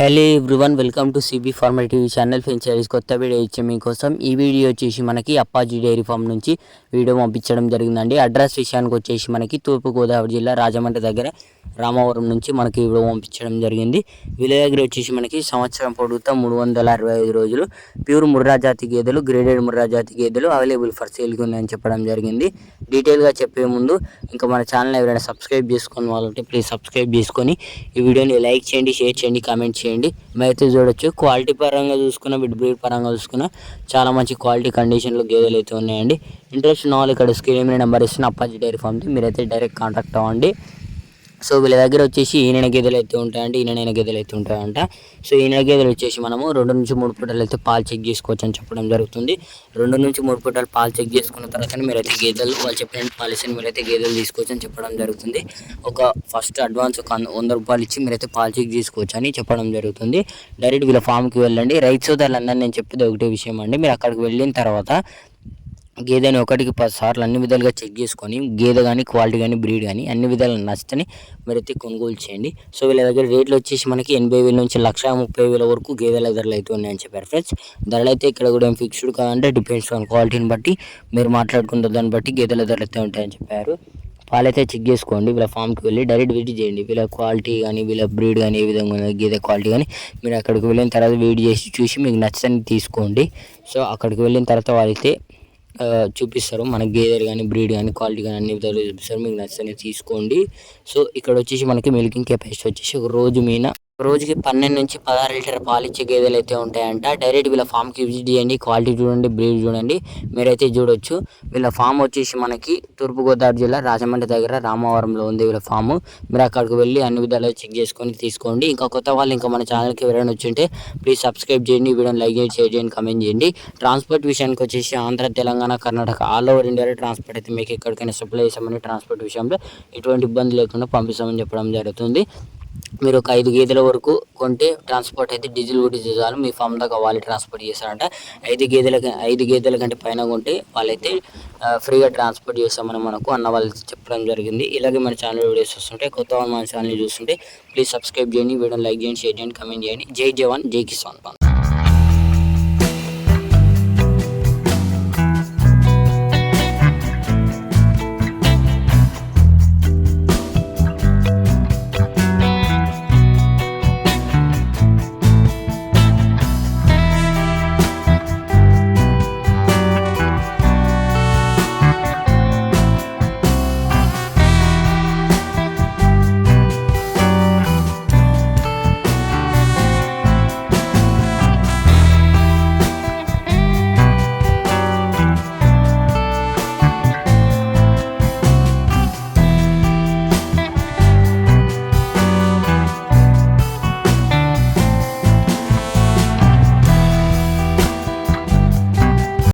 Hello everyone, welcome to CB farmer TV channel. Friends, కొత్త video ఇచ్చే మీకోసం ఈ వీడియో వచ్చేసి మనకి అప్పాజీ డైరీ ఫామ్ నుంచి వీడియో పంపించడం జరిగిందండి. అడ్రస్ విషయానికి వచ్చేసి మనకి తూర్పుగోదావరి జిల్లా రాజమండ్రి దగ్గర రామవరం నుంచి మనకి వీడియో పంపించడం జరిగింది. వీళ్ళ దగ్గర వచ్చేసి మనకి సంవత్సరం పొడుగుతా 365 రోజులు ప్యూర్ ముర్రా జాతి గేదెలు, గ్రేడెడ్ ముర్రా జాతి గేదెలు అవైలబుల్ ఫర్ సేల్కి ఉన్నాయని చెప్పడం జరిగింది. డీటెయిల్గా చెప్పే ముందు ఇంకా మన ఛానల్ ఎవరైనా సబ్స్క్రైబ్ చేసుకుని వాళ్ళంటే ప్లీజ్ సబ్స్క్రైబ్ చేసుకొని ఈ వీడియోని లైక్ చేయండి, షేర్ చేయండి, కామెంట్ చేయండి. అయితే చూడొచ్చు, క్వాలిటీ పరంగా చూసుకున్న, బ్రీడ్ పరంగా చూసుకున్న చాలా మంచి క్వాలిటీ కండిషన్లో గేదెలు అయితే ఉన్నాయండి. ఇంట్రెస్ట్ ఉన్న వాళ్ళు ఇక్కడ స్క్రీన్ మీద నెంబర్ ఇస్తున్న అప్పాజీ డైరీ ఫామ్కి మీరైతే డైరెక్ట్ కాంటాక్ట్ అవ్వండి. సో వీళ్ళ దగ్గర వచ్చేసి ఈనెన గేదెలు అయితే ఉంటాయండి, ఈనెన గేదెలు అయితే ఉంటాయంట. సో ఈనెన గేదెలు వచ్చేసి మనము 2 నుంచి 3 పూటలు అయితే పాలు చెక్ చేసుకోవచ్చు అని చెప్పడం జరుగుతుంది. 2 నుంచి 3 పూటలు పాలు చెక్ చేసుకున్న తర్వాత మీరైతే గేదెలు వాళ్ళు చెప్పిన పాలసీని మీరైతే గేదెలు తీసుకోవచ్చు అని చెప్పడం జరుగుతుంది. ఫస్ట్ అడ్వాన్స్ ఒక 100 రూపాయలు ఇచ్చి మీరైతే పాలు చెక్ చేసుకోవచ్చు అని చెప్పడం జరుగుతుంది. డైరెక్ట్ వీళ్ళ ఫామ్కి వెళ్ళండి. రైతు సోదరులందరూ నేను చెప్పేది ఒకటే విషయం అండి, మీరు అక్కడికి వెళ్ళిన తర్వాత గేదెని 1కి 10 సార్లు అన్ని విధాలుగా చెక్ చేసుకొని గేదె కానీ క్వాలిటీ కానీ బ్రీడ్ కానీ అన్ని విధాలు నచ్చితే మీరైతే కొనుగోలు చేయండి. సో వీళ్ళ దగ్గర రేట్లు వచ్చేసి మనకి 80,000 నుంచి 1,30,000 వరకు గేదెల ధరలు అయితే ఉన్నాయని చెప్పారు. ఫ్రెండ్స్, ధరలు అయితే ఇక్కడ కూడా ఏం ఫిక్స్డ్ కాదంటే డిపెండ్స్ ఆన్ క్వాలిటీని బట్టి మీరు మాట్లాడుకున్న దాన్ని బట్టి గేదెల ధరలు అయితే ఉంటాయని చెప్పారు. పాలైతే చెక్ చేసుకోండి. వీళ్ళ ఫామ్కి వెళ్ళి డైరెక్ట్ విజిట్ చేయండి. వీళ్ళ క్వాలిటీ కానీ వీళ్ళ బ్రీడ్ కానీ ఏ విధంగా ఉన్నది గేదె క్వాలిటీ కానీ మీరు అక్కడికి వెళ్ళిన తర్వాత వెయిట్ చేసి చూసి మీకు నచ్చని తీసుకోండి. సో అక్కడికి వెళ్ళిన తర్వాత వాళ్ళైతే చూపిస్తారు మన గేదెలు కానీ బ్రీడ్ కానీ క్వాలిటీ కానీ అన్ని విధాలు చూపిస్తారు. మీకు నచ్చని తీసుకోండి. సో ఇక్కడ వచ్చేసి మనకి మిల్కింగ్ కెపాసిటీ వచ్చేసి ఒక రోజుకి 12 నుంచి 16 లీటర్ పాలు ఇచ్చే గేదెలు అయితే ఉంటాయంట. డైరెక్ట్ వీళ్ళ ఫామ్కి విజిట్ చేయండి. క్వాలిటీ చూడండి, బ్రీడ్ చూడండి, మీరైతే చూడొచ్చు. వీళ్ళ ఫామ్ వచ్చేసి మనకి తూర్పుగోదావరి జిల్లా రాజమండ్రి దగ్గర రామవరంలో ఉంది వీళ్ళ ఫామ్. మీరు అక్కడికి వెళ్ళి అన్ని విధాలు చెక్ చేసుకొని తీసుకోండి. ఇంకా కొత్త వాళ్ళు ఇంకా మన ఛానల్కి ఎవరైనా వచ్చింటే ప్లీజ్ సబ్స్క్రైబ్ చేయండి, వీడియోని లైక్ చేయండి, షేర్ చేయండి, కామెంట్ చేయండి. ట్రాన్స్పోర్ట్ విషయానికి వచ్చేసి ఆంధ్ర, తెలంగాణ, కర్ణాటక ఆల్ ఓవర్ ఇండియాలో ట్రాన్స్పోర్ట్ అయితే మీకు ఎక్కడికైనా సప్లై చేసామని ట్రాన్స్పోర్ట్ విషయంలో ఎటువంటి ఇబ్బంది లేకుండా పంపిస్తామని చెప్పడం జరుగుతుంది. మీరు ఒక 5 గేదెల వరకు కొంటే ట్రాన్స్పోర్ట్ అయితే డీజిల్ కొట్టి చాలు మీ ఫామ్ దాకా వాళ్ళు ట్రాన్స్పోర్ట్ చేస్తారంట. 5 గేదెల కంటే పైన కొంటే వాళ్ళైతే ఫ్రీగా ట్రాన్స్పోర్ట్ చేస్తామని మనకు అన్న వాళ్ళు చెప్పడం జరిగింది. ఇలాగే మన ఛానల్ వీడియోస్ వస్తుంటే కొత్త మన ఛానల్ చూస్తుంటే ప్లీజ్ సబ్స్క్రైబ్ చేయండి, వీడియోని లైక్ చేయండి, షేర్ చేయండి, కామెంట్ చేయండి. జై జవాన్, జై కిసాన్.